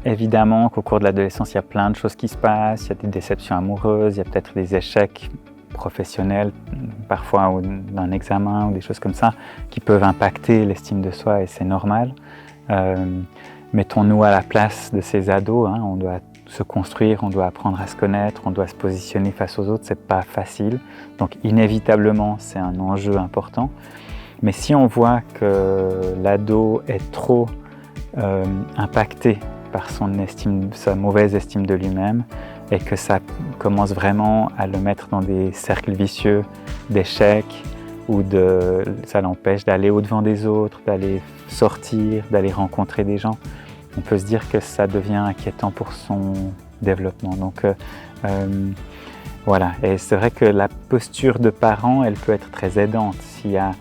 évidemment qu'au cours de l'adolescence, il y a plein de choses qui se passent, il y a des déceptions amoureuses, il y a peut-être des échecs professionnels, parfois ou d'un examen ou des choses comme ça, qui peuvent impacter l'estime de soi et c'est normal. Mettons-nous à la place de ces ados, hein, on doit se construire, on doit apprendre à se connaître, on doit se positionner face aux autres, c'est pas facile. Donc inévitablement, c'est un enjeu important. Mais si on voit que l'ado est trop impacté par sa mauvaise estime de lui-même et que ça commence vraiment à le mettre dans des cercles vicieux d'échecs ou ça l'empêche d'aller au-devant des autres, d'aller sortir, d'aller rencontrer des gens, on peut se dire que ça devient inquiétant pour son développement. Donc voilà, et c'est vrai que la posture de parent, elle peut être très aidante s'il y a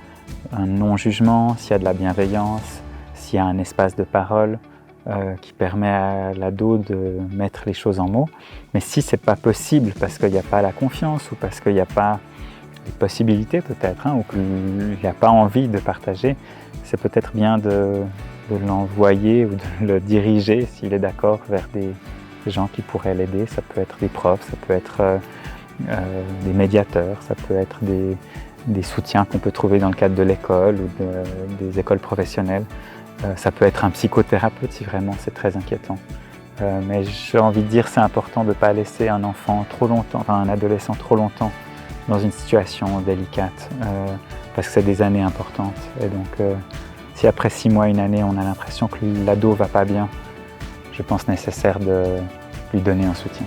un non-jugement, s'il y a de la bienveillance, s'il y a un espace de parole qui permet à l'ado de mettre les choses en mots. Mais si ce n'est pas possible parce qu'il n'y a pas la confiance ou parce qu'il n'y a pas les possibilités peut-être, hein, ou qu'il n'y a pas envie de partager, c'est peut-être bien de l'envoyer ou de le diriger, s'il est d'accord, vers des gens qui pourraient l'aider. Ça peut être des profs, ça peut être des médiateurs, ça peut être des soutiens qu'on peut trouver dans le cadre de l'école ou des écoles professionnelles. Ça peut être un psychothérapeute si vraiment c'est très inquiétant. Mais j'ai envie de dire c'est important de ne pas laisser un enfant trop longtemps, enfin un adolescent trop longtemps dans une situation délicate parce que c'est des années importantes. Et donc si après 6 mois, une année, on a l'impression que l'ado ne va pas bien, je pense nécessaire de lui donner un soutien.